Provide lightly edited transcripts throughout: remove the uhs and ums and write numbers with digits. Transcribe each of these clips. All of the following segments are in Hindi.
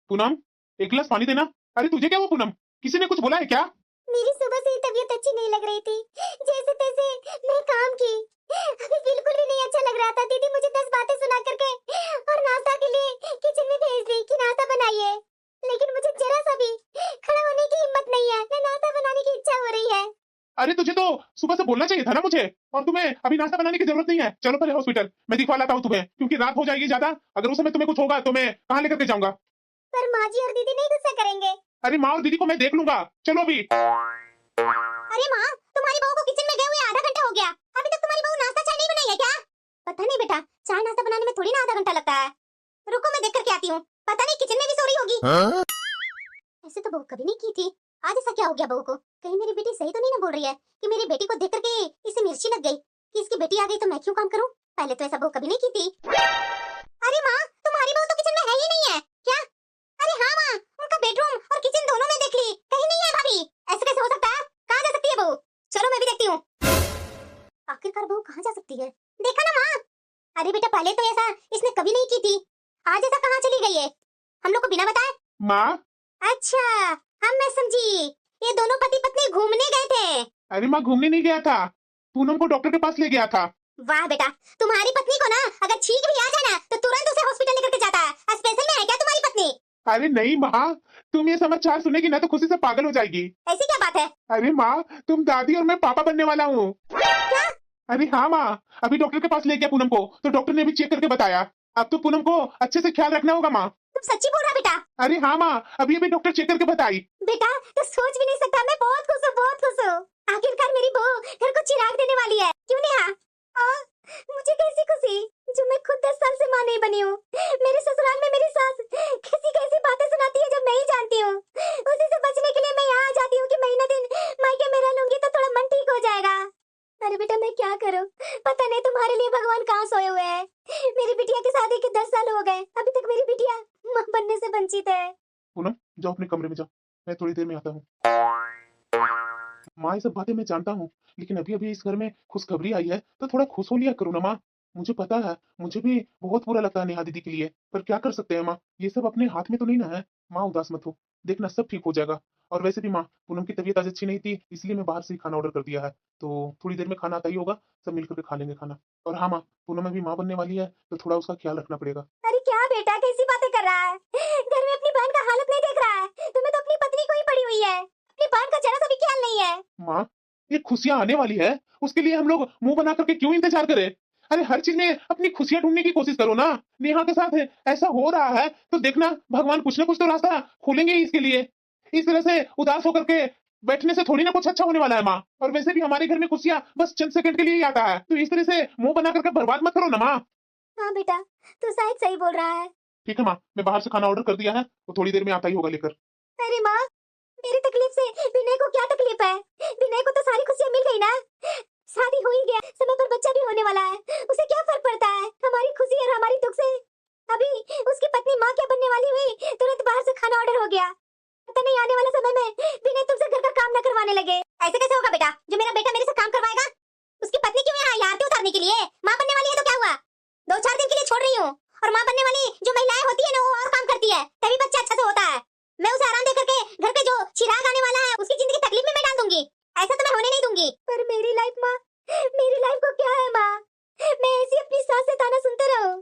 पूनम, एक गिलास पानी देना। अरे तुझे क्या हुआ पूनम, किसी ने कुछ बोला है क्या? मेरी सुबह से ही तबीयत अच्छी नहीं लग रही थी। जैसे तैसे मैं काम की, अभी बिल्कुल भी नहीं अच्छा लग रहा था। दीदी मुझे 10 बातें सुना करके और नाश्ता के लिए किचन में भेज दी कि नाश्ता बनाइए, लेकिन मुझे जरा सा भी खड़ा होने की हिम्मत नहीं है, ना नाश्ता बनाने की इच्छा हो रही है। अरे तुझे तो सुबह से बोलना चाहिए था ना मुझे, और तुम्हें अभी नाश्ता बनाने की जरूरत नहीं है। चलो पहले हॉस्पिटल, मैं दिखवा लाता हूँ तुम्हें, क्योंकि रात हो जाएगी ज्यादा। अगर उस समय तुम्हें कुछ होगा तो मैं कहाँ लेकर के जाऊंगा? पर माँ जी और दीदी नहीं गुस्सा करेंगे? अरे माँ और दीदी को मैं देख लूंगा, चलो अभी। अरे माँ, तुम्हारी बहू को किचन में गए हुए आधा घंटा हो गया, अभी तक तुम्हारी बहू नाश्ता चाय नहीं बनाई है क्या? पता नहीं बेटा, चाय नाश्ता बनाने में थोड़ी ना आधा घंटा लगता है। रुको मैं देख करके आती हूँ, पता नहीं किचन में भी सो रही होगी। ऐसे तो बहू कभी नहीं की थी, आज ऐसा क्या हो गया बहू को? कहीं मेरी बेटी सही तो नहीं ना बोल रही है कि मेरी बेटी को देख करके इसे मिर्ची लग गई कि इसकी बेटी आ गई तो मैं क्यों काम करूं? पहले तो ऐसा बहू कभी नहीं की थी। अरे माँ, तुम्हारी बहू तो किचन में है ही नहीं है क्या? अरे हाँ माँ, उनका बेडरूम और किचन दोनों में देख ली, कहीं नहीं है भाभी। ऐसे कैसे हो सकता है? कहाँ जा सकती है बहू? चलो मैं भी देखती हूँ। आखिरकार बहू कहाँ जा सकती है? देखा ना माँ। अरे बेटा, पहले तो ऐसा इसने कभी नहीं की थी, आज ऐसा कहाँ चली गई है हम लोग को बिना बताए? माँ, अच्छा, हम मैं समझी, ये दोनों पति पत्नी घूमने गए थे। अरे माँ घूमने नहीं गया था, पूनम को डॉक्टर के पास ले गया था। वाह बेटा, तुम्हारी पत्नी को ना अगर छींक भी आ जाए ना तो तुरंत उसे हॉस्पिटल लेकर के जाता है। स्पेशल में है क्या तुम्हारी पत्नी? अरे नहीं माँ, तुम ये समाचार सुनेगी ना तो खुशी से पागल हो जाएगी। ऐसी क्या बात है? अरे माँ, तुम दादी और मैं पापा बनने वाला हूँ। क्या? अरे हाँ माँ, अभी डॉक्टर के पास ले गया पूनम को, तो डॉक्टर ने भी चेक करके बताया। अब तो पूनम को अच्छे से ख्याल रखना होगा माँ। तुम सच्ची बोल रहा बेटा? अरे हाँ माँ, अभी डॉक्टर चेक करके बताई। बेटा तो सोच भी नहीं सकता, मैं बहुत खुश हूँ, बहुत खुश हूँ। आखिरकार मेरी बहू घर को चिराग देने वाली है, क्यों नेहा? मुझे कैसी खुशी जो मैं खुद 10 साल से माँ नहीं बनी हूँ। मेरे ससुराल में मेरी सास कैसी कैसी बातें सुनाती है जो मैं ही जानती हूँ। उसी से बचने के लिए मैं यहाँ आ जाती हूँ कि महीना दिन मायके में रह लूंगी तो थोड़ा मन ठीक हो जाएगा। अरे बेटा मैं क्या करूँ, पता नहीं तुम्हारे लिए भगवान कहाँ सोए हुए हैं। मेरी बिटिया की शादी के 10 साल हो गए, अभी तक मेरी बिटिया माँ बनने से वंचित है। पूनम जाओ अपने कमरे में जाओ, मैं थोड़ी देर में आता हूँ। माँ ये सब बातें मैं जानता हूँ, लेकिन अभी अभी इस घर में खुशखबरी आई है तो थोड़ा खुश हो लिया करो ना माँ। मुझे पता है, मुझे भी बहुत बुरा लगता है नेहा दीदी के लिए, पर क्या कर सकते हैं माँ, ये सब अपने हाथ में तो नहीं ना है। माँ उदास मत हो, देखना सब ठीक हो जाएगा। और वैसे भी माँ, पूनम की तबीयत आज अच्छी नहीं थी, इसलिए मैं बाहर से ही खाना ऑर्डर कर दिया है, तो थोड़ी देर में खाना आता ही होगा, सब मिलकर के खा लेंगे खाना। और हाँ माँ, पूनम अभी माँ बनने वाली है तो थोड़ा उसका ख्याल रखना पड़ेगा। अरे क्या बेटा, कैसी बातें कर रहा है? घर में अपनी बहन का हालत नहीं देख रहा है? तुम्हें तो अपनी पत्नी को ही पड़ी हुई है, अपनी बहन का जरा सा भी ख्याल नहीं है। माँ, ये खुशियां आने वाली है, उसके लिए हम लोग मुंह बना करके क्यों इंतजार करें? अरे हर चीज में अपनी खुशियां ढूंढने की कोशिश करो ना। नेहा के साथ ऐसा हो रहा है तो देखना भगवान कुछ ना कुछ तो रास्ता खोलेंगे ही इसके लिए। इस तरह से उदास होकर के बैठने से थोड़ी ना कुछ अच्छा होने वाला है माँ। और वैसे भी हमारे घर में खुशियां बस चंद सेकंड के लिए ही आता है, तो इस तरह से मुंह बना करके बर्बाद मत करो ना माँ। हाँ बेटा, तू शायद सही बोल रहा है। ठीक है माँ, मैं बाहर से खाना ऑर्डर कर दिया है, तो थोड़ी देर में आता ही होगा लेकर। अरे माँ, मेरी तकलीफ से विनय को क्या तकलीफ है? विनय को तो सारी खुशियाँ मिल गई ना, शादी हो ही गया, समय पर बच्चा भी होने वाला है, उसे क्या फर्क पड़ता है हमारी खुशी और हमारी दुख से? अभी उसकी पत्नी माँ क्या बनने वाली हुई, तुरंत बाहर से खाना ऑर्डर हो गया। पता नहीं आने वाले समय में विनय तुमसे घर का काम न करवाने लगे। ऐसे कैसे होगा बेटा, जो मेरा बेटा मेरे से काम करवाएगा? उसकी पत्नी क्यों यहाँ आई आरती उतारने के लिए? माँ बनने वाली है तो क्या हुआ, 2-4 दिन के लिए छोड़ रही हूँ। और माँ बनने वाली जो महिलाएं होती है ना, वो और काम करती है, तभी बच्चा अच्छा से होता है। मैं उसे आराम दे करके घर पे जो चिराग आने वाला है उसकी जिंदगी तकलीफ में मैं डाल दूंगी, ऐसा तो मैं होने नहीं दूंगी। पर मेरी लाइफ माँ, मेरी लाइफ को क्या है माँ, मैं ऐसी अपनी सास से ताना सुनते रहूं?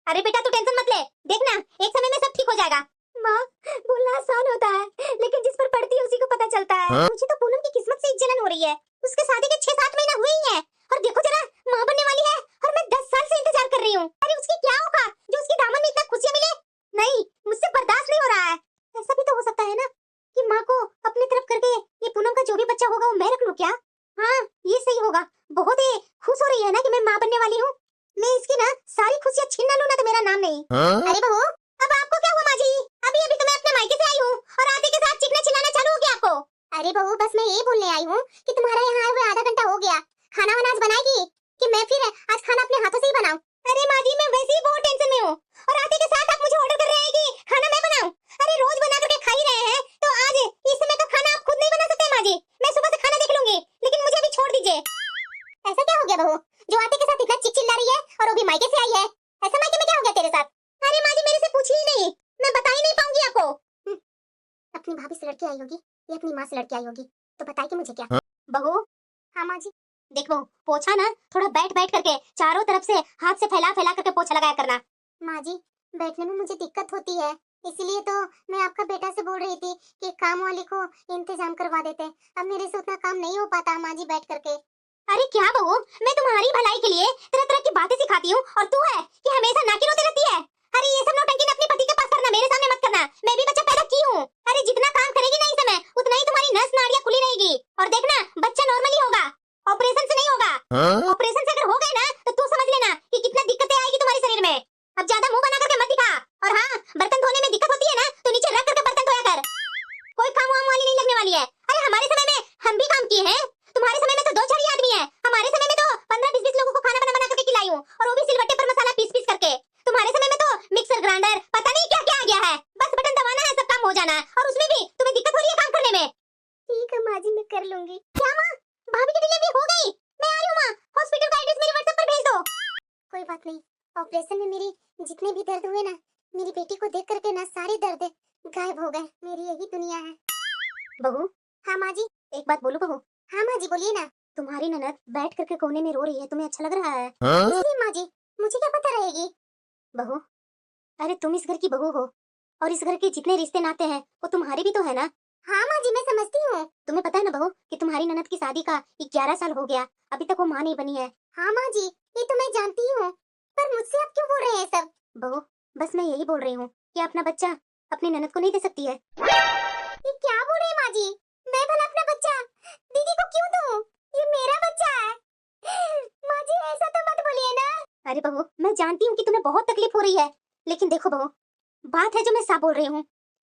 अरे बेटा तू टेंशन मत ले, देखना एक समय में सब ठीक हो जाएगा। माँ, बोलना आसान होता है, लेकिन जिस पर पड़ती है उसी को पता चलता है। मुझे तो पूनम की किस्मत से जलन हो रही है, उसके शादी के 6-7 महीना हुए ही हैं और देखो जरा माँ बनने वाली है और मैं 10 साल से इंतजार कर रही हूँ। अरे उसकी क्या होगा जो उसकी दामन में इतना खुशियाँ मिले? नहीं, मुझसे बर्दाश्त नहीं हो रहा है। ऐसा भी तो हो सकता है ना कि माँ को अपनी तरफ करके ये पूनम का जो भी बच्चा होगा वो मैं रख लूं क्या? हाँ ये सही होगा, बहुत ही खुश हो रही है ना कि मैं माँ बनने वाली हूँ। मैं इसकी ना सारी खुशियाँ छीन ना लूं ना तो मेरा नाम नहीं। अरे बहू, अब आपको क्या हुआ माँ जी? अभी अभी तो मैं अपने मायके से आई हूँ और आते के साथ चिकना चिल्लाना चालू हो गया आपको। अरे बहू, बस मैं ये बोलने आई हूँ कि तुम्हारा यहाँ आए हुए आधा घंटा हो गया, खाना वाना आज बनाएगी कि मैं फिर आज खाना अपने हाथों से ही बनाऊं? अरे माँ जी, मैं वैसे ही बहुत टेंशन में हूँ और आते के साथ आप मुझे ऑर्डर कर रहे हैं कि खाना मैं बनाऊं। अरे रोज बना करके खा ही रहे हैं, तो आज इस समय का खाना आप खुद नहीं बना सकते? माँ जी मैं सुबह से खाना देख लूंगी, लेकिन मुझे अभी छोड़ दीजिए। ऐसा क्या हो गया बहू, जो आते के साथ इतना चिल्ला रही है और वो भी मायके से आई है? ऐसा मायके में क्या हो गया तेरे साथ? अरे माँ जी मेरे से पूछी ही नहीं, मैं बता ही नहीं पाऊंगी आपको। अपनी भाभी से लड़के आई होगी, ये अपनी माँ से लड़के आई होगी, तो बताएगी मुझे क्या? बहू। हाँ माँ जी। देख बहू, पोछा ना थोड़ा बैठ बैठ करके चारों तरफ से हाथ से फैला फैला करके पोछा लगाया करना। माँ जी, बैठने में मुझे दिक्कत होती है, इसलिए तो मैं आपका बेटा से बोल रही थी कि काम वाली को इंतजाम करवा देते। अब मेरे से उतना काम नहीं हो पाता माँ जी बैठ करके। अरे क्या बहू, मैं तुम्हारी भलाई के लिए तरह तरह की बातें सिखाती हूँ और तू है कि हमेशा नाकी रोती रहती है। अरे ये सब नौटंकी अपने पति के पास करना, मेरे सामने मत करना। मैं भी बच्चा पैदा की हूँ। अरे जितना काम करेगी ना इस समय, उतना ही तुम्हारी नस नाड़ियाँ खुली रहेगी। और देखना, बच्चा नॉर्मली होगा, ऑपरेशन से नहीं होगा। ऑपरेशन से अगर हो गए ना तो तू समझ लेना कि कितना दिक्कतें आएगी तुम्हारे शरीर में। अब ज्यादा मुंह बना करके मत दिखा। और हाँ, बर्तन धोने में दिक्कत होती है ना तो नीचे रख करके बर्तन धोया कर, कोई काम वाम वाली नहीं लगने वाली है। अरे हमारे समय में हम भी काम किए हैं, तुम्हारे समय में तो 2 छड़ी आदमी है। हमारे समय में तो 15-20 लोगों को खाना बना बना करके खिलाई हूँ, और वो भी सिलबट्टे पर मसाला पीस पीस करके। तुम्हारे समय में तो मिक्सर ग्राइंडर पता नहीं क्या क्या आ गया है, बस बटन दबाना है, सब काम हो जाना है, और उसमें भी तुम्हें दिक्कत हो रही है काम करने में। ठीक है माँ जी, मैं कर लूंगी। क्या माँ, भाभी की डिलीवरी हो गई? मैं आ रही हूँ माँ, हॉस्पिटल का एड्रेस मेरे व्हाट्सएप पर भेज दो। कोई बात नहीं, ऑपरेशन में मेरी जितने भी दर्द हुए ना, मेरी बेटी को देख करके ना सारे दर्द गायब हो गए। मेरी यही दुनिया है। बहू। हाँ माँ जी। एक बात बोलूं बहू? हाँ माँ जी बोलिए ना। तुम्हारी ननद बैठ करके कोने में रो रही है, तुम्हें अच्छा लग रहा है? इसलिए माँ जी, मुझे क्या पता रहेगी। बहू, अरे तुम इस घर की बहू हो, और इस घर के जितने रिश्ते नाते हैं वो तुम्हारे भी तो है ना। हाँ माँ जी, मैं समझती हूँ। तुम्हें पता है ना बहू कि तुम्हारी ननद की शादी का 11 साल हो गया, अभी तक वो माँ नहीं बनी है। हाँ माँ जी, ये तो मैं जानती हूँ, पर मुझसे आप क्यों बोल रहे हैं सब? बहू, बस मैं यही बोल रही हूँ कि अपना बच्चा अपनी ननद को नहीं दे सकती है। ये क्या बोल रहे हैं माँ जी? मैं भला अपना बच्चा दीदी को क्यों दूं? ये मेरा बच्चा है। माँ जी ऐसा तो मत बोलिए ना। अरे बहू, मैं जानती हूँ कि तुम्हें बहुत तकलीफ हो रही है, लेकिन देखो बहू, बात है जो मैं साफ बोल रही हूँ।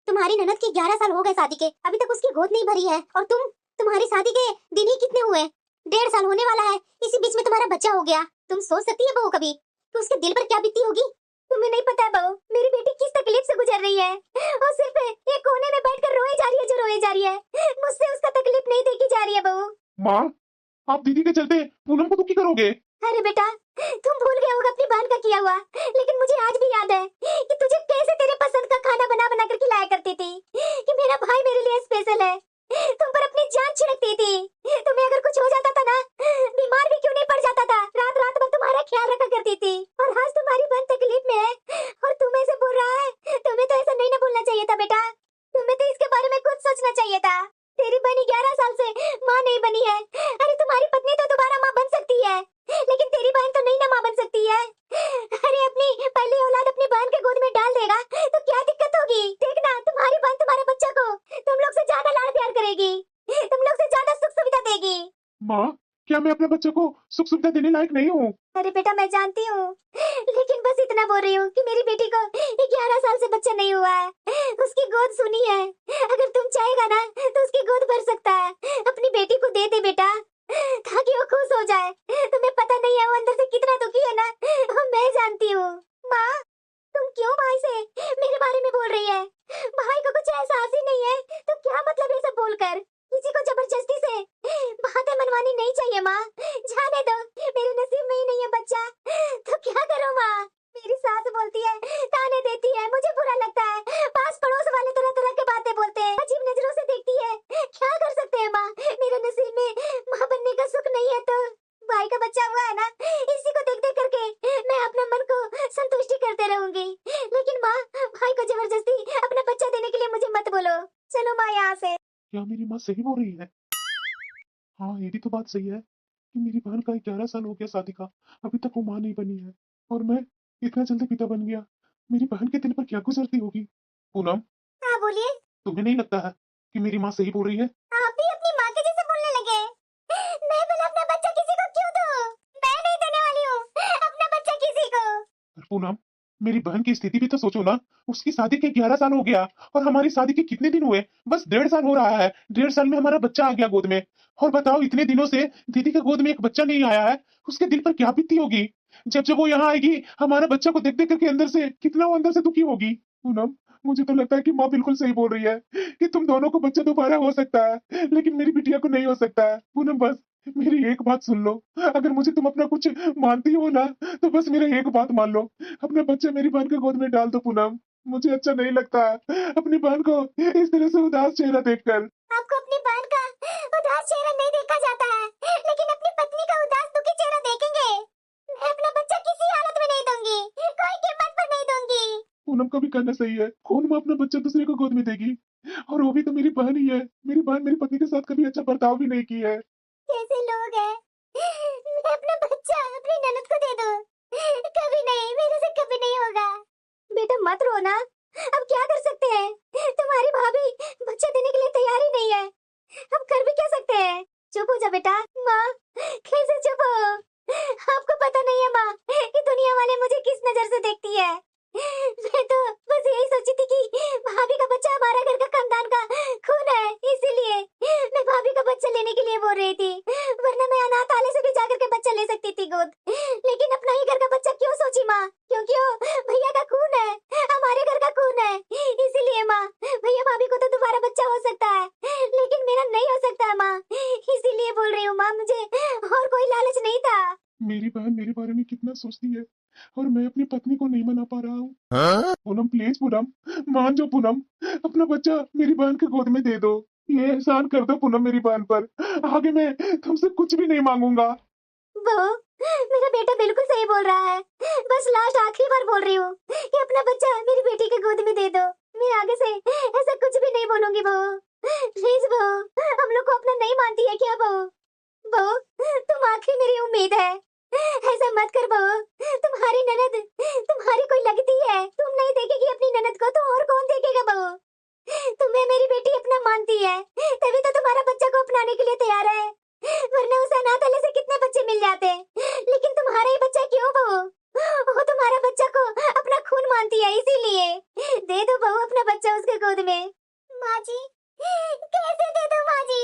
तुम्हारी ननद के 11 साल हो गए शादी के, अभी तक उसकी गोद नहीं भरी है, और तुम्हारी शादी के दिन ही कितने हुए? 1.5 साल होने वाला है, इसी बीच में तुम्हारा बच्चा हो गया। तुम सोच सकती है बहू कभी कि उसके दिल पर क्या बीती होगी? तुम्हें नहीं पता है बहू, मेरी बेटी किस तकलीफ से गुजर रही है, और सिर्फ ये कोने में बैठकर रोए जा रही है, जो रोए जा रही है। मुझसे उसका तकलीफ नहीं देखी जा रही है बहू। माँ, आप दीदी के चलते पूनम को दुखी करोगे। अरे बेटा, तुम भूल गए होगा अपनी बहन का किया हुआ, लेकिन मुझे आज भी याद है कि तुझे कैसे तेरे पसंद का खाना बना बना कर खिलाया करती थी, कि मेरा भाई मेरे लिए स्पेशल है। तुम पर अपनी जान छिड़कती थी। तुम्हें अगर कुछ हो जाता था ना, बीमार भी क्यों नहीं पड़ जाता था, रात रात भर तुम्हारा ख्याल रखा करती थी। और आज तुम्हारी बहन तकलीफ में है और तुम ऐसे बोल रहा है। तुम्हें तो ऐसा नहीं ना बोलना चाहिए था बेटा, तुम्हें तो इसके बारे में कुछ सोचना चाहिए था। तेरी बहन 11 साल से माँ नहीं बनी है। अरे तुम्हारी पत्नी तो दोबारा माँ बन सकती है, लेकिन तेरी बहन तो नहीं ना माँ बन सकती है। अरे अपनी पहली औलाद अपनी बहन के गोद में डाल देगा तो क्या दिक्कत होगी? देखना, तुम्हारी बहन तुम्हारे बच्चे को तुम लोग से ज्यादा लाड़ प्यार करेगी, तुम लोग से ज्यादा सुख सुविधा देगी। माँ, क्या मैं अपने बच्चे को सुख सुविधा देने लायक नहीं हूँ? अरे बेटा, मैं जानती हूँ, लेकिन बस इतना बोल रही हूँ कि मेरी बेटी को 11 साल से बच्चा नहीं हुआ है, उसकी गोद सुनी है। अगर तुम चाहेगा ना तो उसकी गोद भर सकता है। अपनी बेटी को दे दे बेटा, ताकि वो खुश हो जाए। तुम्हें पता नहीं है वो अंदर से कितना दुखी है ना, वो मैं जानती हूँ। माँ, तुम क्यों भाई से मेरे बारे में बोल रही है? भाई को कुछ एहसास ही नहीं है तो क्या मतलब ये सब बोलकर? किसी को जबरदस्ती से बातें मनवानी नहीं चाहिए माँ, जाने दो, मेरे नसीब में ही नहीं है बच्चा तो क्या करूँ माँ? मेरी सास बोलती है, ताने देती है, मुझे बुरा लगता है। पास पड़ोस वाले तरह तरह की बातें बोलते हैं, अजीब नजरों से देखती है। क्या कर सकते हैं माँ, मेरे नसीब में माँ बनने का सुख नहीं है तो भाई का बच्चा हुआ है ना, इसी को देख देख करके मैं अपने मन को संतुष्टि करते रहूंगी। लेकिन माँ, भाई को जबरदस्ती अपना बच्चा देने के लिए मुझे मत बोलो। चलो माँ यहाँ से। क्या मेरी माँ सही बोल रही है? हाँ, ये भी तो बात सही है कि मेरी बहन का 11 साल हो गया शादी का, अभी तक वो माँ नहीं बनी है, और मैं इतना जल्दी पिता बन गया। मेरी बहन के दिल पर क्या गुजरती होगी? पूनम, हाँ बोलिए। तुम्हें नहीं लगता है कि मेरी माँ सही बोल रही है? आप भी अपनी माँ के जैसे बोलने लगे। मैं भला अपना बच्चा किसी को क्यों दूं? मैं नहीं देने वाली हूँ अपना बच्चा किसी को। पर पूनम, मेरी बहन की स्थिति भी तो सोचो ना। उसकी शादी के 11 साल हो गया, और हमारी शादी के कितने दिन हुए? बस 1.5 साल हो रहा है। 1.5 साल में हमारा बच्चा आ गया गोद में। और बताओ, इतने दिनों से दीदी के गोद में एक बच्चा नहीं आया है, उसके दिल पर क्या बीती होगी? जब जब वो यहाँ आएगी, हमारे बच्चा को देख देख करके अंदर से कितना वो अंदर से दुखी होगी। पूनम, मुझे तो लगता है कि माँ बिल्कुल सही बोल रही है कि तुम दोनों को बच्चा दोबारा हो सकता है, लेकिन मेरी बिटिया को नहीं हो सकता है। पूनम, बस मेरी एक बात सुन लो। अगर मुझे तुम अपना कुछ मानती हो ना, तो बस मेरा एक बात मान लो। अपना बच्चा मेरी बहन के गोद में डाल दो पूनम। मुझे अच्छा नहीं लगता अपनी बहन को इस तरह से उदास चेहरा देखकर। आपको अपनी बहन का उदास चेहरा नहीं देखा जाता है, लेकिन अपनी पत्नी का उदास दुखी चेहरा देखेंगे। मैं अपना बच्चा किसी हालत में नहीं दूंगी, कोई कीमत पर नहीं दूंगी। पूनम का भी कहना सही है, कौन माँ अपना बच्चा दूसरे को गोद में देगी, और वो भी तो मेरी बहन ही है। मेरी बहन मेरी पत्नी के साथ कभी अच्छा बर्ताव भी नहीं की है। कैसे लोग हैं, मैं अपना बच्चा अपनी ननद को दे दूं? कभी नहीं, मेरे से कभी नहीं होगा। बेटा मत रोना, अब क्या कर सकते हैं, तुम्हारी भाभी बच्चा देने के लिए तैयार ही नहीं है, अब कर भी क्या सकते हैं। चुप हो जा बेटा। माँ कैसे चुप हो, आपको पता नहीं है माँ कि दुनिया वाले मुझे किस नजर से देखती है। मैं तो बस यही सोची थी कि भाभी का बच्चा हमारा घर का खानदान का खून है, इसीलिए मैं भाभी का बच्चा लेने के लिए बोल रही थी, वरना मैं अनाथालय से भी जाकर के बच्चा ले सकती थी गोद। लेकिन अपना ही घर का बच्चा क्यों सोची माँ, क्योंकि वो भैया का खून है, हमारे घर का खून है, इसीलिए माँ। भैया भाभी को तो दोबारा बच्चा हो सकता है, लेकिन मेरा नहीं हो सकता है माँ, इसीलिए बोल रही हूँ माँ, मुझे और कोई लालच नहीं था। मेरी बहन मेरे बारे में कितना सोचती है, और मैं अपनी पत्नी को नहीं मना पा रहा हूँ। पूनम प्लीज, पूनम मान जाओ, पूनम अपना बच्चा मेरी बहन के गोद में दे दो। ये एहसान कर दो पूनम मेरी बहन पर, आगे मैं तुमसे कुछ भी नहीं मांगूंगा। बहू, मेरा बेटा बिल्कुल सही बोल रहा है, बस लास्ट आखिरी बार बोल रही हूँ कि अपना बच्चा मेरी बेटी के गोद में दे दो। मैं आगे से ऐसा कुछ भी नहीं बोलूंगी बहू, प्लीज बहू, हम लोग को अपना नहीं मानती है क्या बहू? बहू तुम आखिरी मेरी उम्मीद है, ऐसा मत कर बहू, तुम्हारी ननद तुम्हारी कोई लगती है, तुम नहीं देखेगी अपनी ननद को तो और कौन देखेगा बहू? तुम्हें मेरी बेटी अपना मानती है, तभी तो तुम्हारा बच्चा को अपनाने के लिए तैयार है, वरना उस अनाथालय से कितने बच्चे मिल जाते। लेकिन तुम्हारा ही बच्चा क्यों बहू, वो तुम्हारा बच्चा को अपना खून मानती है, इसीलिए दे दो बहू अपना बच्चा उसके गोद में। माँ जी कैसे दे दो माँ जी,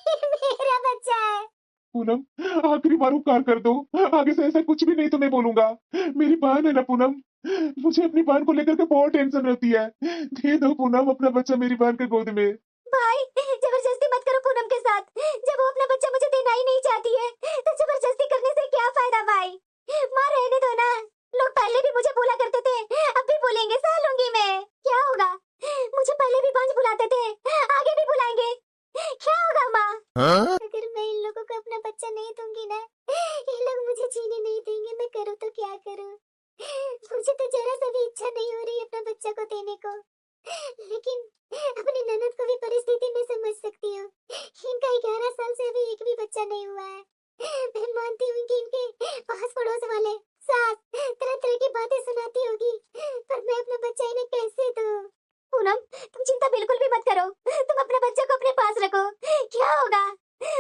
मेरा बच्चा है। पूनम आखिरी बार उपकार कर दो, आगे से ऐसा कुछ भी नहीं तुम्हें बोलूंगा। मेरी बहन है ना पूनम, मुझे अपनी बहन को लेकर के बहुत टेंशन रहती है। दे दो पूनम अपना बच्चा मेरी बहन के गोद में। भाई जबरदस्ती मत करो पूनम के साथ, जब वो अपना बच्चा मुझे देना ही नहीं चाहती है तो जबरदस्ती करने से क्या फायदा भाई? माँ रहने दो ना, लोग पहले भी मुझे बोला करते थे, अब भी बोलेंगे, सह लूंगी मैं, क्या होगा? मुझे पहले भी बांझ बुलाते थे, आगे भी बुलाएंगे, क्या होगा माँ? अगर मैं इन लोगों को अपना बच्चा नहीं दूंगी ना, ये लोग मुझे जीने नहीं देंगे, मैं करूँ तो क्या करूँ? मुझे तो जरा सा भी इच्छा नहीं हो रही अपना बच्चा को देने को, लेकिन अपनी ननद को भी परिस्थिति में समझ सकती हूँ, इनका 11 साल से अभी एक भी बच्चा नहीं हुआ है। मैं मानती हूँ कि इनके पास पड़ोस वाले सास तरह तरह की बातें सुनाती होगी, पर मैं अपना बच्चा इन्हें कैसे दूँ? पूनम तुम चिंता बिल्कुल भी मत करो, तुम अपने बच्चे को अपने पास रखो, क्या होगा?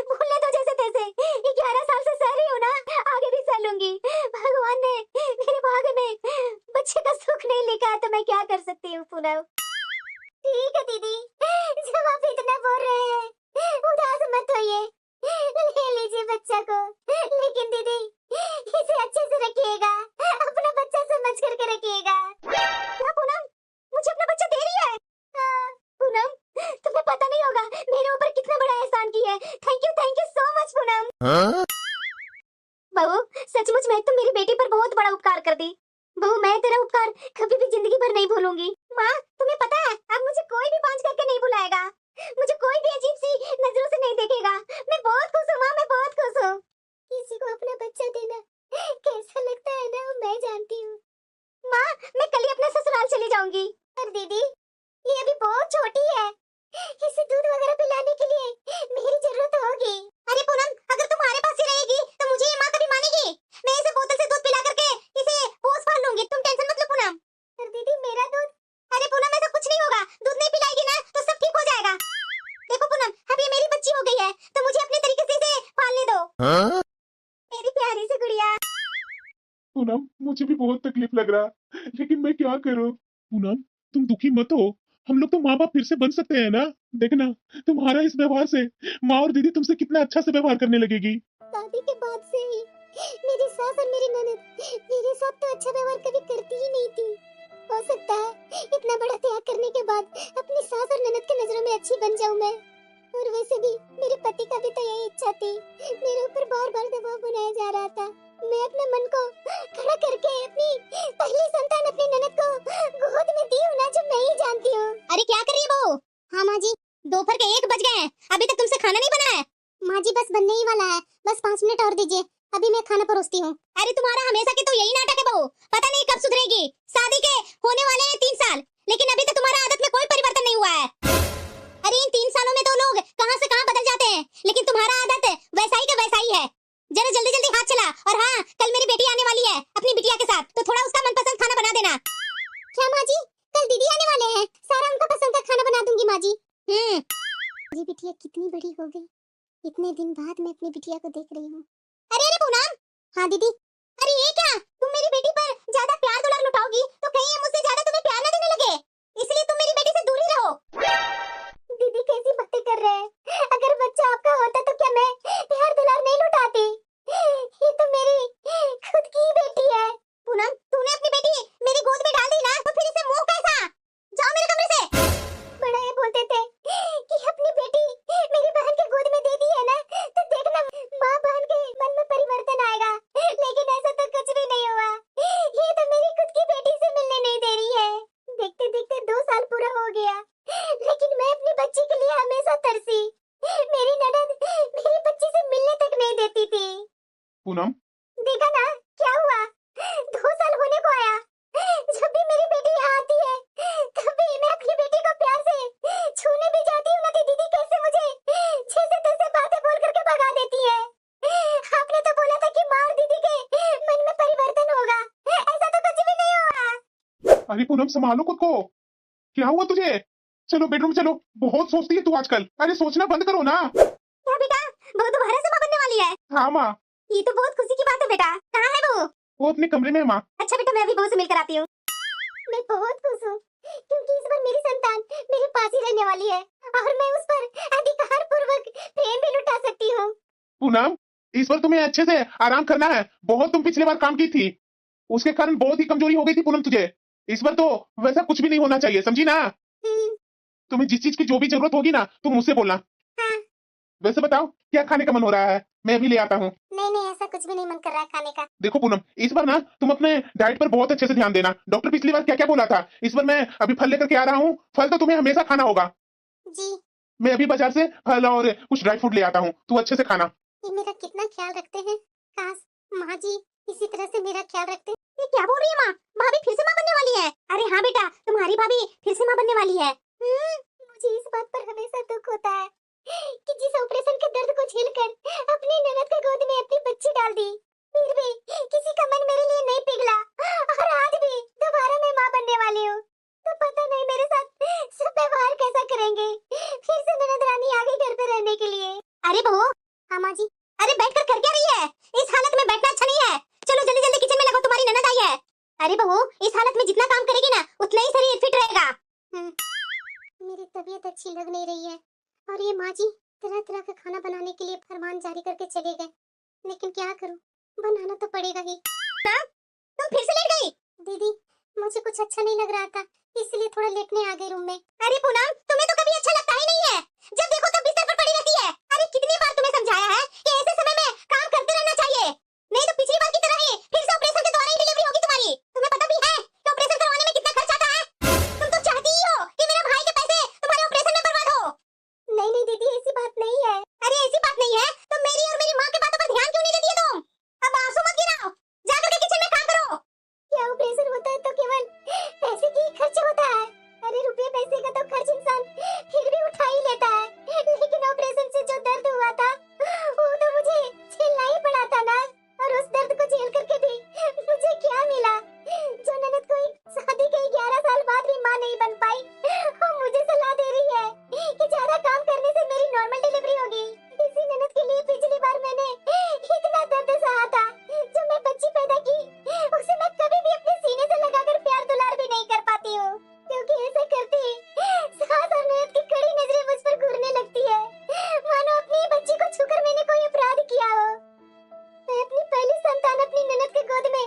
भूलने दो जैसे तैसे, 11 साल से सह रही हूँ ना, आगे भी सह लूंगी। भगवान ने मेरे भाग्य में बच्चे का सुख नहीं लिखा है तो मैं क्या कर सकती हूँ पूनम। ठीक है दीदी, जब आप इतना बोल रहे हैं उदास मत होइए, ले लीजिए बच्चा को, लेकिन दीदी इसे अच्छे से रखिएगा, अपना बच्चा समझ करके रखिएगा। क्या पूनम मुझे अपना बच्चा दे रही है? हाँ पूनम, तुम्हें पता नहीं होगा मेरे ऊपर कितना बड़ा एहसान किया है, thank you so much Poonam. बहू सचमुच में तुम मेरी बेटी पर बहुत बड़ा उपकार कर दी, बहू मैं तेरा उपकार कभी भी जिंदगी भर नहीं भूलूंगी। माँ तुम्हें पता है अब मुझे कोई भी बांझ करके नहीं बुलाएगा, मुझे कोई भी अजीब सी नजरों से नहीं देखेगा, मैं बहुत खुश हूँ माँ, मैं बहुत खुश हूँ। किसी को अपना बच्चा देना कैसा लगता है ना, मैं जानती हूँ। माँ मैं कल ही अपने ससुराल चली जाऊंगी। पर दीदी ये अभी बहुत छोटी है, इसे दूध वगैरह पिलाने के लिए मेरी जरूरत होगी। अरे पूनम अगर तुम्हारे पास ही रहेगी तो मुझे ये माँ कभी मानेगी? मैं इसे बोतल से दूध पिला करके इसे पोस पाल लूंगी, तुम टेंशन मत लो पूनम। पर दीदी मेरा दूध। अरे पूनम ऐसा कुछ नहीं होगा, दूध नहीं पिलाएगी ना तो सब ठीक हो जाएगा। देखो पूनम अब ये मेरी बच्ची हो गई है तो मुझे अपने तरीके से इसे पालने दो। मेरी प्यारी सी गुड़िया। पूनम मुझे भी बहुत तकलीफ लग रहा, लेकिन मैं क्या करूं। पूनम तुम दुखी मत हो, हम लोग तो माँ बाप फिर से बन सकते हैं ना। देखना तुम्हारा इस व्यवहार से माँ और दीदी तुमसे कितना अच्छा से व्यवहार करने लगेगी। शादी के बाद से ही मेरी सास और मेरी ननद मेरे साथ तो अच्छा व्यवहार कभी करती ही नहीं थी। हो सकता है इतना बड़ा त्याग करने के बाद अपनी सास और ननद की नजरों में अच्छी बन जाऊं मैं। और वैसे भी मेरे पति का भी तो यही इच्छा थी, मेरे ऊपर बार बार दबाव बनाया जा रहा था। मैं अपने मन को खड़ा करके अपनी पहली संतान अपनी ननद को गोद में दी अरे तुम्हारा हमेशा के तो यही नाटक है बहू, पता नहीं कब सुधरेगी। शादी के होने वाले हैं 3 साल, लेकिन अभी तक तुम्हारा आदत में कोई परिवर्तन नहीं हुआ है। अरे इन 3 सालों में तो लोग कहां से कहां बदल जाते हैं, लेकिन तुम्हारा आदत वैसा ही का वैसा ही है। जरा जल्दी जल्दी हाथ चला। और हाँ, कल मेरी बेटी आने वाली है अपनी बिटिया के साथ, तो थोड़ा उसका मनपसंद खाना बना देना। क्या माँ जी, कल दीदी आने वाले हैं, सारा उनका पसंद का खाना बना दूंगी माँ जी। मेरी बिटिया कितनी बड़ी हो गई, इतने दिन बाद मैं अपनी बिटिया को देख रही हूँ। अरे अरे पूनम। हाँ दीदी। अरे ये क्या, तुम मेरी बेटी पर ज्यादा प्यार दुलार लुटाओगी तो कहीं ये मुझसे ज्यादा तुम्हें प्यार न देने लगे, इसलिए तुम मेरी बेटी से दूर ही रहो। दीदी कैसी बातें कर रहे हैं, अगर बच्चा आपका होता तो क्या मैं प्यार दुलार नहीं लुटाती? ये तो मेरी खुद की ही बेटी है। पूनम, तूने अपनी बेटी मेरी गोद में डाल दी ना, तो फिर इसे मुंह कैसा? जाओ मेरे कमरे से। बड़ा ये बोलते थे कि अपनी बेटी मेरी बहन के गोद में दे दी है ना, तो देखना माँ बहन के मन में परिवर्तन आएगा, लेकिन ऐसा तो कुछ भी नहीं हुआ। ये तो मेरी खुद की बेटी से मिलने नहीं दे रही है। देखते देखते 2 साल पूरा हो गया, लेकिन मैं अपनी बच्ची के लिए हमेशा तरसी। मेरी ननद मेरी बच्ची से मिलने तक नहीं देती थी। पूनम, देखा ना क्या हुआ, 2 साल होने को आया। जब भी मेरी बेटी यहाँ आती है, तब भी मैं अपनी बेटी को प्यार से छूने भी जाती हूँ ना, तो दीदी कैसे मुझे जैसे तैसे बातें बोल करके भगा देती है। आपने तो बोला था कि माँ और दीदी के मन में परिवर्तन होगा, ऐसा तो कुछ भी नहीं हुआ। अरे पूनम संभालो खुद को, क्या हुआ तुझे? चलो बेडरूम चलो, बहुत सोचती है तू आजकल। अरे सोचना बंद करो ना। क्या बेटा, बहू दोबारा से माँ बनने वाली है? हाँ माँ। ये तो बहुत खुशी की बात है बेटा। कहाँ है बहू? वो अपने कमरे में है माँ। अच्छा बेटा, मैं अभी बहू से मिलकर आती हूँ। मैं बहुत खुश हूँ क्योंकि इस बार मेरी संतान मेरे पास ही रहने वाली है और मैं उस पर अधिकार पूर्वक प्रेम भी लुटा सकती हूँ। पूनम, इस बार तुम्हें अच्छे से आराम करना है। बहुत तुम पिछले बार काम की थी, उसके कारण बहुत ही कमजोरी हो गई थी पूनम तुझे। इस बार तो वैसा कुछ भी नहीं होना चाहिए, समझी ना? तुम्हें जिस चीज की जो भी जरूरत होगी ना, तुम मुझसे बोलना। हाँ। वैसे बताओ क्या खाने का मन हो रहा है, मैं अभी ले आता हूँ। नहीं नहीं, ऐसा कुछ भी नहीं मन कर रहा है खाने का। देखो पूनम, इस बार ना तुम अपने डाइट पर बहुत अच्छे से ध्यान देना। डॉक्टर पिछली बार क्या क्या बोला था, इस बार मैं अभी फल लेकर के आ रहा हूँ। फल तो तुम्हें हमेशा खाना होगा। जी। मैं अभी बाजार से फल और कुछ ड्राई फ्रूट ले आता हूँ, तू अच्छे से खाना। ये मेरा कितना ख्याल रखते हैं, काश माँ जी इसी तरह से मेरा ख्याल रखते। ये क्या बोल रही है माँ, भाभी फिर से माँ बनने वाली है? अरे हाँ बेटा, तुम्हारी भाभी फिर से माँ बनने वाली है। मुझे इस बात पर हमेशा दुख होता है कि जिस ऑपरेशन के दर्द को झेलकर अपनी ननद के गोद में अपनी बच्ची डाल दी, फिर भी किसी का मन मेरे लिए नहीं पिघला और आज भी दोबारा मैं माँ बनने वाली हूँ। तो पता नहीं मेरे साथ सब व्यवहार कैसा करेंगे। फिर से ननद रानी आ गई घर पे रहने के लिए। अरे बहू। हाँ माँ जी। अरे बैठकर कर क्या रही है? इस हालत में बैठना अच्छा नहीं है, चलो जल्दी जल्दी किचन में लगो, तुम्हारी ननद आई है। अरे बहू, इस हालत में जितना काम करेगी ना, उतना ही शरीर फिट रहेगा। मेरी तबीयत अच्छी लग नहीं रही है और ये माँ जी तरह तरह का खाना बनाने के लिए फरमान जारी करके चले गए, लेकिन क्या करूं, बनाना तो पड़ेगा ही। तुम फिर से लेट गई? दीदी मुझे कुछ अच्छा नहीं लग रहा था, इसलिए थोड़ा लेटने आ गई रूम में। अरे पूनम, तुम्हें तो कभी अच्छा लगता ही नहीं है, जब देखो तब बिस्तर पर पड़ी रहती है। अरे कितनी बार तुम्हें समझाया है कि ऐसे समय में काम करते रहना चाहिए, नहीं तो पिछली बार की तरह ही फिर से ऑपरेशन के द्वारा ही डिलीवरी होगी तुम्हारी। तुम्हें पता भी है कि ऑपरेशन करवाने में कितना खर्च आता है? तुम तो चाहती ही हो कि मेरे भाई के पैसे तुम्हारे ऑपरेशन में बर्बाद हो। नहीं नहीं दीदी, ऐसी बात नहीं है। अरे ऐसी बात नहीं है तो मेरी और मेरी माँ की बातों पर ध्यान क्यों नहीं देती है तुम? अब आंसू मत गिराओ, जाकर के किचन में काम करो। क्या ऑपरेशन होता है तो केवल पैसे की खर्च होता है? अरे रुपये पैसे का तो खर्च इंसान फिर भी उठा ही लेता है, लेकिन ऑपरेशन से जो दर्द हुआ था वो तो मुझे झेलना ही पड़ा था ना। और उस दर्द को झेल करके भी मुझे क्या मिला? जो ननद को शादी के 11 साल बाद भी माँ नहीं बन पाई, वो मुझे सलाह दे रही है कि ज्यादा काम करने से मेरी नॉर्मल डिलीवरी होगी। इसी ननद के लिए पिछली बार मैंने इतना दर्द सहा था। जो मैं बच्ची पैदा की, उसे मैं कभी भी अपने सीने से लगाकर प्यार दुलार भी नहीं कर पाती हूँ, क्योंकि ऐसा करते सास और ननद की कड़ी नजरें मुझ पर घूरने लगती है, मानो अपनी बच्ची को छूकर मैंने कोई अपराध किया हो। मैं अपनी पहली संतान अपनी ननद के गोद में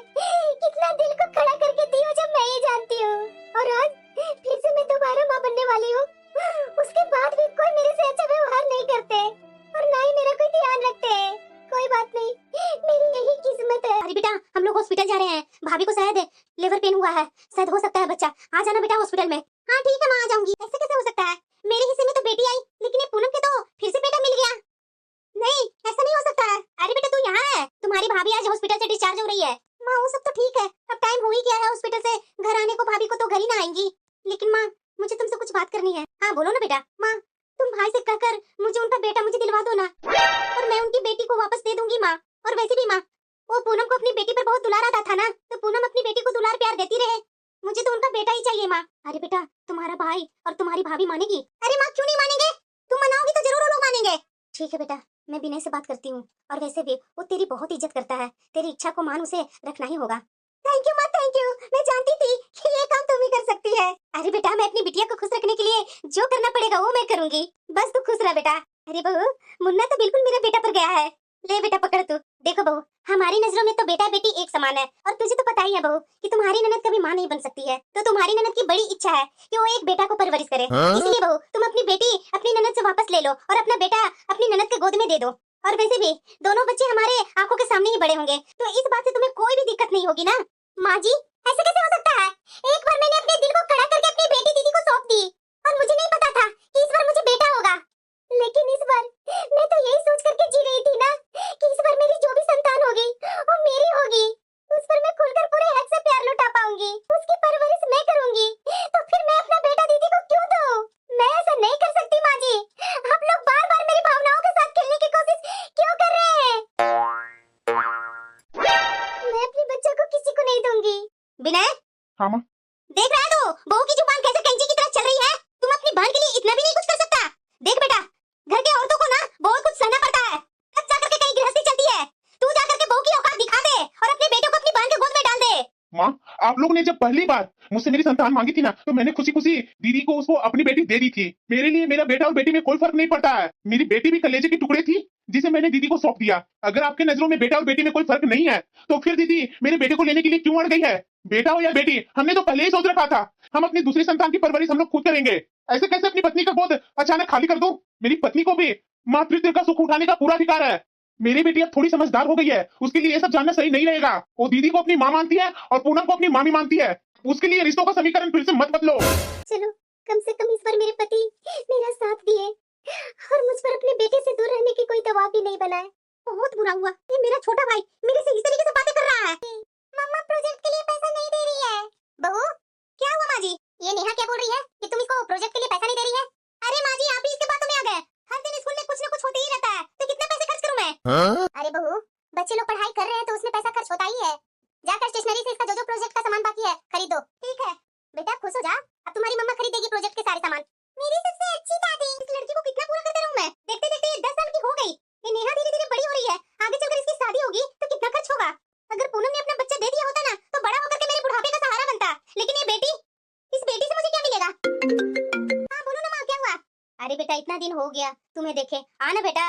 कितना दिल को खड़ा करके दी हूँ, जब मैं ही जानती हूँ। और आज फिर से मैं दोबारा माँ बनने वाली हूँ, उसके बाद भी कोई मेरे से अच्छा व्यवहार नहीं करते और ना ही मेरा कोई ध्यान रखते। कोई बात नहीं, मेरी यही किस्मत है। अरे बेटा, हम लोग हॉस्पिटल जा रहे हैं, भाभी को शायद लिवर पेन हुआ है, शायद हो सकता है बच्चा। आ जाना बेटा हॉस्पिटल में। हाँ ठीक है, मैं आ जाऊंगी। ऐसे कैसे हो सकता है? मेरे हिस्से में तो बेटी आई, लेकिन ये पूनम के तो फिर से बेटा मिल गया। नहीं, ऐसा ऐसा नहीं हो सकता है। अरे बेटा तू यहाँ है, तुम्हारी भाभी आज हॉस्पिटल से डिस्चार्ज हो रही है। माँ वो सब तो ठीक है, अब टाइम हो ही गया है हॉस्पिटल से घर आने को, भाभी को तो घर ही ना आएंगी। लेकिन माँ मुझे तुमसे कुछ बात करनी है। हाँ बोलो ना बेटा। माँ तुम भाई से कहकर मुझे उनका बेटा मुझे दिलवा दो ना, और मैं उनकी बेटी को वापस दे दूंगी माँ। और वैसे भी माँ वो पूनम को अपनी बेटी पर बहुत दुलार आता था ना, तो पूनम अपनी बेटी को दुलार प्यार देती रहे। मुझे तो उनका बेटा ही चाहिए माँ। अरे बेटा तुम्हारा भाई और तुम्हारी भाभी मानेगी? अरे माँ क्यों नहीं मानेंगे, तुम मनाओगी तो जरूर वो लोग मानेंगे। ठीक है बेटा मैं विनय से बात करती हूँ, और वैसे भी वो तेरी बहुत इज्जत करता है, तेरी इच्छा को मान उसे रखना ही होगा। थैंक यू माँ थैंक यू, मैं जानती थी कि ये काम तुम ही कर सकती है। अरे बेटा मैं अपनी बिटिया को खुश रखने के लिए जो करना पड़ेगा वो मैं करूंगी, बस तू खुश रह बेटा। अरे बहू मुन्ना तो बिल्कुल मेरे बेटा पर गया है, ले बेटा पकड़ तू। देखो बहू हमारी नजरों में तो बेटा बेटी एक समान है, और तुझे तो पता ही है बहू कि तुम्हारी ननद कभी माँ नहीं बन सकती है, तो तुम्हारी ननद की बड़ी इच्छा है कि वो एक बेटा को परवरिश करे। इसलिए बहू तुम अपनी बेटी अपनी ननद से वापस ले लो और अपना बेटा अपनी ननद के गोद में दे दो। और वैसे भी दोनों बच्चे हमारे आंखों के सामने ही बड़े होंगे, तो इस बात से तुम्हें कोई भी दिक्कत नहीं होगी ना। माँ जी ऐसे कैसे हो सकता है, एक बार मैंने अपने दिल को खड़ा करके अपनी बेटी दीदी को सौंप दी, और मुझे नहीं पता था कि इस बार मुझे बेटा होगा। लेकिन इस बार मैं तो यही सोच करके जी रही थी ना कि इस बार मेरी जो भी संतान होगी वो मेरी होगी, उस पर मैं खुलकर पूरे हक से प्यार लुटा पाऊंगी, उसकी परवरिश मैं करूंगी, तो फिर मैं अपना बेटा दीदी को क्यों दूं? मैं ऐसा नहीं कर सकती माँ जी, आप लोग बार बार मेरी भावनाओं के साथ खेलने की कोशिश क्यों कर रहे हैं? मैं अपने बच्चे को किसी को नहीं दूंगी। विनय हाँ माँ। देख रहा है तू बहू की जुबान कैसे कैंची की तरह चल रही है, तुम अपनी बहन के लिए इतना भी नहीं कुछ कर सकता? देख बेटा घर के औरतों को ना बहुत कुछ सहना पड़ता है, तब जाकर के कहीं गृहस्थी चलती है। तू जाकर के बहू की औकात दिखा दे और अपने बेटे को अपनी बहन के गोद में डाल दे। माँ आप लोगों ने जब पहली बार मुझसे मेरी संतान मांगी थी ना, तो मैंने खुशी खुशी दीदी को उसको अपनी बेटी दे दी थी। मेरे लिए मेरा बेटा और बेटी में कोई फर्क नहीं पड़ता है, मेरी बेटी भी कलेजे के टुकड़े थी जिसे मैंने दीदी को सौंप दिया। अगर आपके नजरों में बेटा और बेटी में कोई फर्क नहीं है, तो फिर दीदी मेरे बेटे को लेने के लिए क्यों अड़ गई है? बेटा हो या बेटी हमने तो पहले ही सोच रखा था, हम अपनी दूसरी संतान की परवरिश हम लोग खुद करेंगे। ऐसे कैसे अपनी पत्नी का गोद अचानक खाली कर दूं? मेरी पत्नी को भी मातृत्व का सुख उठाने का पूरा अधिकार है। मेरी बेटी अब थोड़ी समझदार हो गई है, उसके लिए ये सब जानना सही नहीं रहेगा। वो दीदी को अपनी माँ मानती है और पूनम को अपनी मामी मानती है, उसके लिए रिश्तों का समीकरण फिर से मत बदलो। चलो कम से कम इस बार मेरे पति मेरा साथ दिए और मुझ पर अपने बेटे से दूर रहने की कोई दबाव भी नहीं बनाए। बहुत बुरा हुआ, ये मेरा छोटा भाई मेरे से इस तरीके से बातें कर रहा है। मम्मा प्रोजेक्ट के लिए पैसा नहीं दे रही है। बहू क्या हुआ माँ जी, ये नेहा क्या बोल रही है कि तुम इसको प्रोजेक्ट के लिए पैसा नहीं दे रही है? अरे माँ जी आप ही इसके बातों में आ गए, हर दिन स्कूल में कुछ न कुछ होते ही रहता है, तो कितने पैसे खर्च करूं मैं? अरे बहू बच्चे लोग पढ़ाई कर रहे हैं तो उसमें पैसा खर्च होता ही है, जाकर स्टेशनरी से इसका जो जो प्रोजेक्ट का सामान बाकी है खरीदो। ठीक है बेटा खुश हो जा, अब तुम्हारी मम्मा खरीदेगी प्रोजेक्ट के सारे सामान। मेरी सबसे अच्छी दादी, इस लड़की को कितना पूरा करते रहूं मैं, देखते देखते ये 10 साल की हो गई, ये नेहा धीरे धीरे बड़ी हो रही है, आगे चलकर इसकी शादी होगी तो कितना खर्च होगा। अगर पूनम ने अपना बच्चा दे दिया होता ना तो बड़ा होकर के मेरे बुढ़ापे का सहारा बनता, लेकिन ये बेटी, इस बेटी से मुझे क्या मिलेगा? हाँ बोलो ना माँ क्या हुआ? अरे बेटा इतना दिन हो गया तुम्हें देखे, आना बेटा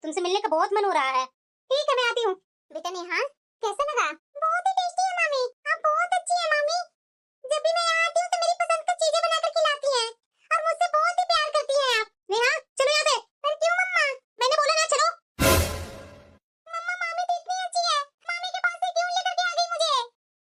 तुमसे मिलने का बहुत मन हो रहा है। ठीक है मैं आती हूँ। बेटा नेहा कैसा लगा? बहुत ही टेस्टी है मामी, आप बहुत अच्छी है मामी, जब भी मैं यहाँ आती हूँ तो मेरी पसंद की चीजें बनाकर खिलाती हैं और मुझसे बहुत ही प्यार करती हैं आप। नेहा चलो यहाँ से। पर क्यों मम्मा? मैंने बोला ना चलो। मम्मा मामी तो इतनी अच्छी है, मामी के पास से क्यों लेकर के आ गई मुझे?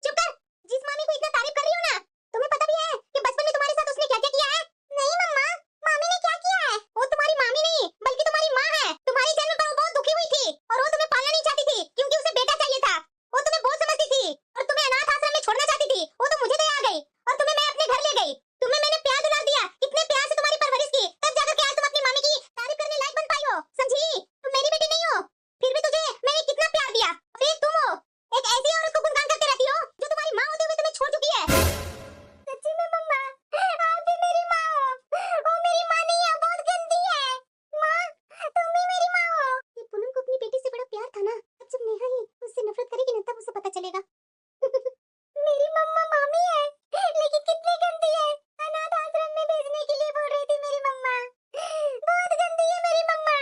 चुप कर, जिस मामी को इतना तारीफ कर रही हो ना, तुम्हें पता भी है कि बचपन में तुम्हारे साथ उसने क्या क्या किया है? नहीं मम्मा मामी ने क्या किया है? वो तुम्हारी मामी नहीं बल्कि तुम्हारी माँ है, तुम्हारी जन्म पर वो बहुत दुखी हुई थी और वो तुम्हें पालना नहीं चाहती थी क्योंकि उसे बेटा चाहिए था, वो तुम्हें बहुत समझती थी और तुम्हें अनाथ आश्रम में छोड़ना चाहती थी, वो तो मुझे दे आ गई और तुम्हें मैं अपने घर ले गई, तुम्हें मैंने प्यार दुलार दिया, इतने प्यार से तुम्हारी परवरिश की, तब जाकर के आज तुम अपनी मामी की तारीफ करने लायक बन पाई हो। समझी? तुम मेरी बेटी नहीं हो, फिर भी तुझे मैंने कितना प्यार दिया, फिर तुम हो एक ऐसी औरत को गुणगान करते रहती हो जो तुम्हारी माँ होते हुए तुम्हें छोड़ चुकी है। सच्ची में मम्मा आप भी मेरी माँ हो, वो मेरी माँ नहीं है, बहुत गंदी है। माँ तुम भी मेरी माँ हो। ये पूनम को अपनी बेटी से बड़ा प्यार था ना, अब जब नेहा ही उससे नफरत करेगी ना तब उसे पता चलेगा। मेरी मम्मा मामी है लेकिन कितनी गंदी है, अनाथ आश्रम में भेजने के लिए बोल रही थी मेरी मम्मा, बहुत गंदी है मेरी मम्मा।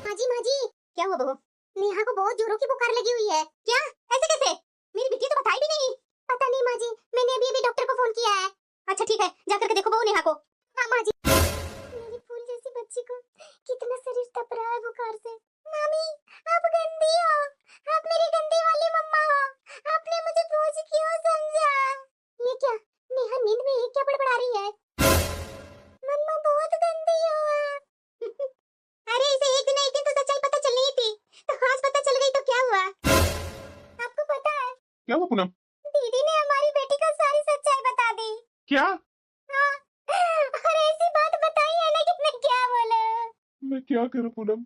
माँ जी क्या हुआ बहू? नेहा को बहुत जोरों की बुखार लगी हुई है। क्या? ऐसे कैसे? मेरी बिटिया तो बताई भी नहीं। पता नहीं माँ जी, मैंने अभी अभी डॉक्टर को फोन किया है। अच्छा ठीक है जाकर के देखो बहू नेहा को। हाँ माँ जी। मेरी फूल जैसी बच्ची को कितना शरीर तप रहा है बुखार से। मामी आप गंदी हो, आप मेरी गंदी वाली मम्मा हो, आपने मुझे बोझ क्यों समझा? ये क्या नेहा नींद में ये क्या बड़बड़ा रही है? मम्मा बहुत गंदी हो आप। अरे इसे एक दिन तो सच्चाई पता चलनी ही थी, क्या हुआ पूनम? दीदी ने हमारी बेटी को सारी सच्चाई बता दी। क्या? हाँ, और ऐसी बात बताई है ना कि मैं क्या बोलूं। मैं क्या करूं पूनम,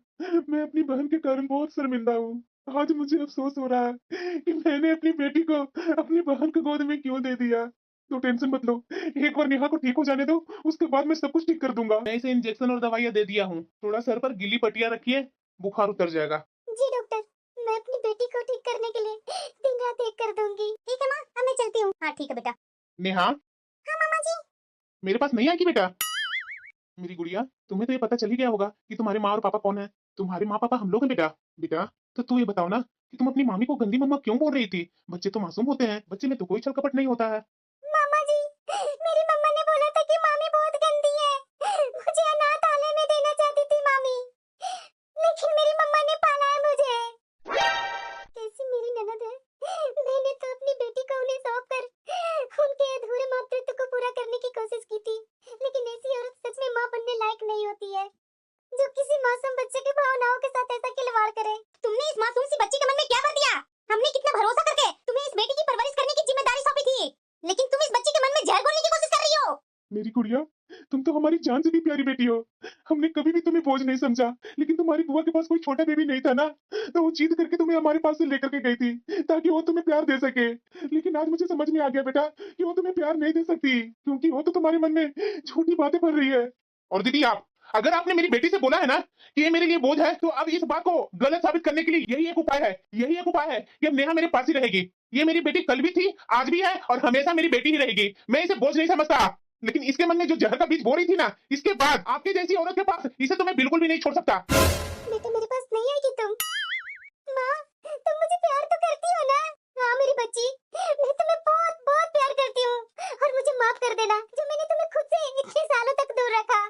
मैं अपनी बहन के कारण बहुत शर्मिंदा हूँ। आज मुझे अफसोस हो रहा है कि मैंने अपनी बेटी को अपनी बहन को गोद में क्यों दे दिया। तो टेंशन मत लो, एक बार नेहा को ठीक हो जाने दो, उसके बाद मैं सब कुछ ठीक कर दूंगा। मैं इसे इंजेक्शन और दवाइयाँ दे दिया हूँ, थोड़ा सर पर गीली पट्टियाँ रखिए, बुखार उतर जाएगा। जी डॉक्टर, मैं अपनी बेटी को ठीक करने के लिए दिन रात एक कर दूंगी। ठीक है माँ, अब मैं चलती हूँ। हाँ ठीक है बेटा। नेहा, हाँ मामा जी। मेरे पास नहीं आएगी बेटा? मेरी गुड़िया, तुम्हें तो ये पता चल ही गया होगा कि तुम्हारे माँ और पापा कौन है। तुम्हारे माँ पापा हम लोग हैं बेटा। बेटा, तो तू ये बताओ ना कि तुम अपनी मामी को गंदी मम्मा क्यों बोल रही थी? बच्चे तो मासूम होते हैं, बच्चे में तो कोई छल कपट नहीं होता है। मामा जी, मेरी मम्मा ने बोला था कि मामी बहुत गंदी है। मुझे अनाथालय में देना चाहती थी मामी, लेकिन मेरी मम्मा ने पाला है मुझे। कैसी मेरी ननद है, मैंने तो अपनी बेटी को उन्हें सौंप कर उनके अधूरे मातृत्व को पूरा करने की कोशिश की थी। लेकिन ऐसी औरत सच में माँ बनने लायक नहीं होती है, जो किसी मासूम बच्चे की भावनाओं के साथ ऐसा खिलवाड़ करे। तुमने इस मासूम सी बच्ची के मन में क्या कर दिया? हमने कितना भरोसा करके तुम्हें इस बेटी की परवरिश करने की जिम्मेदारी सौंपी थी, लेकिन तुम इस बच्ची के मन में जहर घोलने की कोशिश कर रही हो। मेरी गुड़िया, तुम तो हमारी जान से भी प्यारी बेटी हो। हमने कभी भी तुम्हें बोझ नहीं समझा, लेकिन तुम्हारी बुआ के पास कोई छोटा बेबी नहीं था ना, तो वो जीत करके तुम्हें हमारे पास से लेकर के गई थी ताकि वो तुम्हें प्यार दे सके। लेकिन आज मुझे समझ में आ गया बेटा कि वो तुम्हें प्यार नहीं दे सकती, क्योंकि वो तो तुम्हारे मन में झूठी बातें भर रही है। और दीदी, आप अगर आपने मेरी बेटी से बोला है ना कि ये मेरे लिए बोझ है, तो अब इस बात को गलत साबित करने के लिए यही एक उपाय है कि अब नेहा मेरे पास ही रहेगी। ये मेरी बेटी कल भी थी, आज भी है और हमेशा मेरी बेटी ही रहेगी। मैं इसे बोझ नहीं समझता, लेकिन इसके मन में जो जहर का बीज बो रही थी ना, इसके बाद आपकी जैसी औरत के पास इसे तो मैं बिल्कुल भी नहीं छोड़ सकता। बेटा मेरे पास नहीं आएगी तुम। माँ, तुम मुझे प्यार तो करती हो ना? हाँ मेरी बच्ची, मैं तुम्हें बहुत बहुत प्यार करती हूँ, और मुझे माफ कर देना जो मैंने तुम्हें खुद से इतने सालों तक दूर रखा।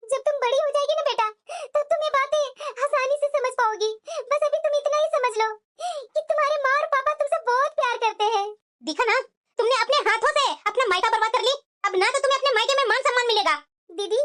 जब तुम बड़ी हो जाएगी ना बेटा, तब तुम ये बातें आसानी से समझ पाओगी। बस अभी तुम इतना ही समझ लो कि तुम्हारे माँ और पापा तुमसे बहुत प्यार करते हैं। देखा ना, तुमने अपने हाथों से अपना मायका बर्बाद कर ली। अब ना तो तुम्हें अपने मायके में मान सम्मान मिलेगा। दीदी,